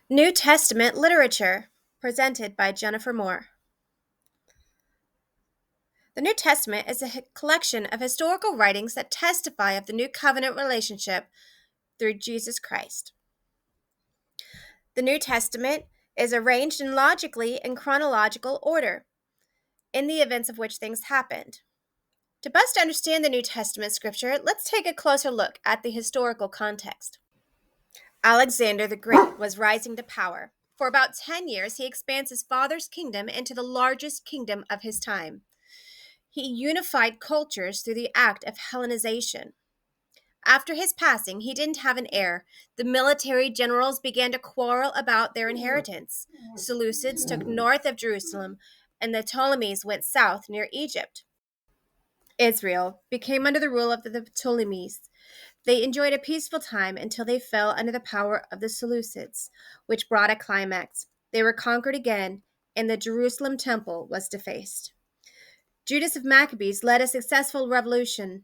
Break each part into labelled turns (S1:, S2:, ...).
S1: New Testament literature, presented by Jennifer Moore. The New Testament is a collection of historical writings that testify of the new covenant relationship through Jesus Christ. The New Testament is arranged in logically and chronological order in the events of which things happened. To best understand the New Testament scripture, let's take a closer look at the historical context. Alexander the Great was rising to power. For about 10 years, he expands his father's kingdom into the largest kingdom of his time. He unified cultures through the act of Hellenization. After his passing, he didn't have an heir. The military generals began to quarrel about their inheritance. Seleucids took north of Jerusalem, and the Ptolemies went south near Egypt. Israel became under the rule of the Ptolemies. They enjoyed a peaceful time until they fell under the power of the Seleucids, which brought a climax. They were conquered again, and the Jerusalem temple was defaced. Judas of Maccabees led a successful revolution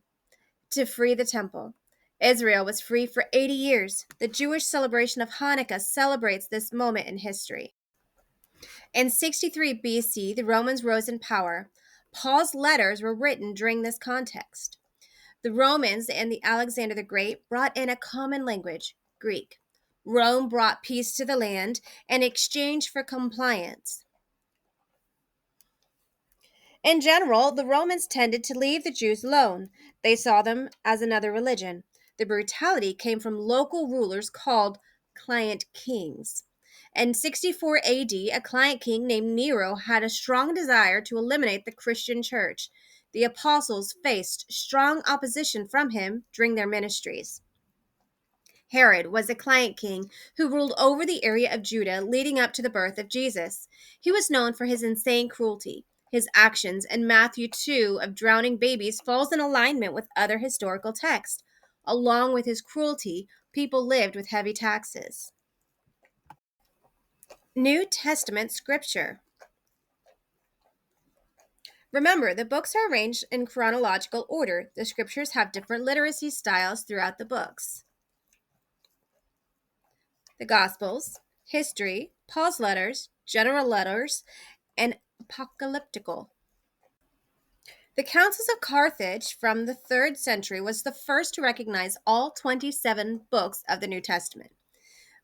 S1: to free the temple. Israel was free for 80 years. The Jewish celebration of Hanukkah celebrates this moment in history. In 63 BC, the Romans rose in power. Paul's letters were written during this context. The Romans and the Alexander the Great brought in a common language, Greek. Rome brought peace to the land in exchange for compliance. In general, the Romans tended to leave the Jews alone. They saw them as another religion. The brutality came from local rulers called client kings. In 64 AD, a client king named Nero had a strong desire to eliminate the Christian church. The apostles faced strong opposition from him during their ministries. Herod was a client king who ruled over the area of Judah leading up to the birth of Jesus. He was known for his insane cruelty. His actions in Matthew 2 of drowning babies falls in alignment with other historical texts. Along with his cruelty, people lived with heavy taxes. New Testament scripture. Remember, the books are arranged in chronological order. The scriptures have different literacy styles throughout the books. The Gospels, history, Paul's letters, general letters, and apocalyptical. The Councils of Carthage from the 3rd century was the first to recognize all 27 books of the New Testament.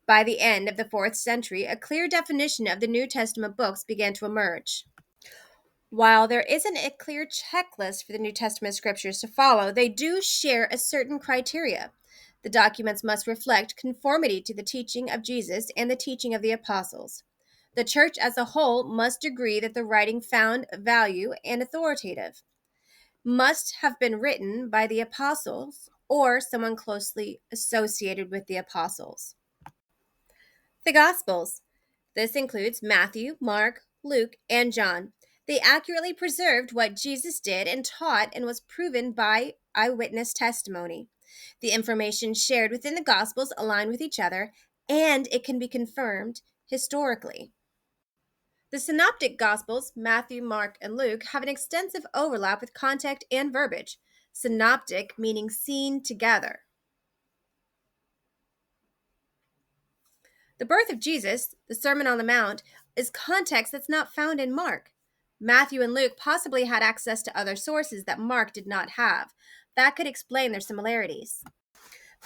S1: By the end of the 4th century, a clear definition of the New Testament books began to emerge. While there isn't a clear checklist for the New Testament scriptures to follow, they do share a certain criteria. The documents must reflect conformity to the teaching of Jesus and the teaching of the apostles. The church as a whole must agree that the writing found value and authoritative, must have been written by the apostles or someone closely associated with the apostles. The Gospels. This includes Matthew, Mark, Luke, and John. They accurately preserved what Jesus did and taught and was proven by eyewitness testimony. The information shared within the Gospels align with each other, and it can be confirmed historically. The Synoptic Gospels, Matthew, Mark, and Luke, have an extensive overlap with context and verbiage. Synoptic meaning seen together. The birth of Jesus, the Sermon on the Mount, is context that's not found in Mark. Matthew and Luke possibly had access to other sources that Mark did not have. That could explain their similarities.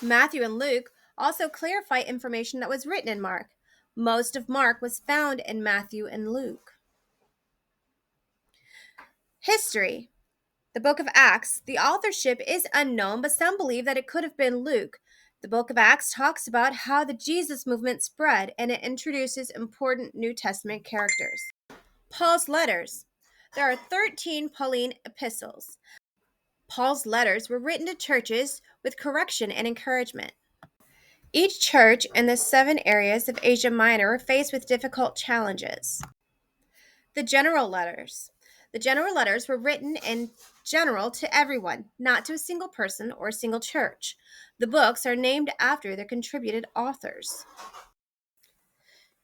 S1: Matthew and Luke also clarify information that was written in Mark. Most of Mark was found in Matthew and Luke. History. The book of Acts, the authorship is unknown, but some believe that it could have been Luke. The book of Acts talks about how the Jesus movement spread, and it introduces important New Testament characters. Paul's letters. There are 13 Pauline epistles. Paul's letters were written to churches with correction and encouragement. Each church in the 7 areas of Asia Minor were faced with difficult challenges. The general letters. The general letters were written in general to everyone, not to a single person or a single church. The books are named after their contributed authors.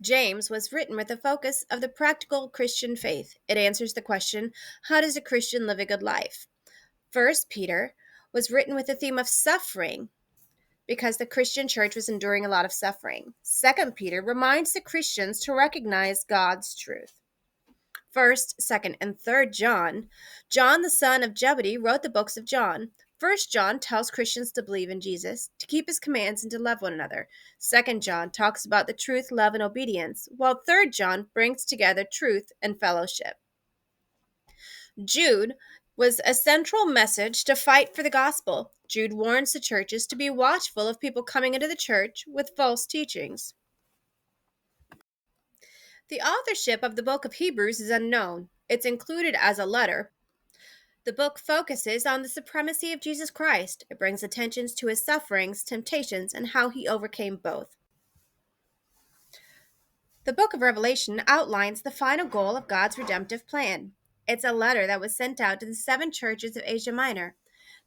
S1: James was written with the focus of the practical Christian faith. It answers the question, how does a Christian live a good life? First Peter was written with the theme of suffering. because the Christian church was enduring a lot of suffering. 2nd Peter reminds the Christians to recognize God's truth. 1st, 2nd, and 3rd John. John, the son of Zebedee, wrote the books of John. 1st John tells Christians to believe in Jesus, to keep his commands, and to love one another. 2nd John talks about the truth, love, and obedience, while 3rd John brings together truth and fellowship. Jude was a central message to fight for the gospel. Jude warns the churches to be watchful of people coming into the church with false teachings. The authorship of the book of Hebrews is unknown. It's included as a letter. The book focuses on the supremacy of Jesus Christ. It brings attention to his sufferings, temptations, and how he overcame both. The book of Revelation outlines the final goal of God's redemptive plan. It's a letter that was sent out to the 7 churches of Asia Minor.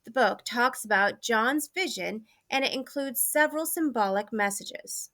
S1: The book talks about John's vision, and it includes several symbolic messages.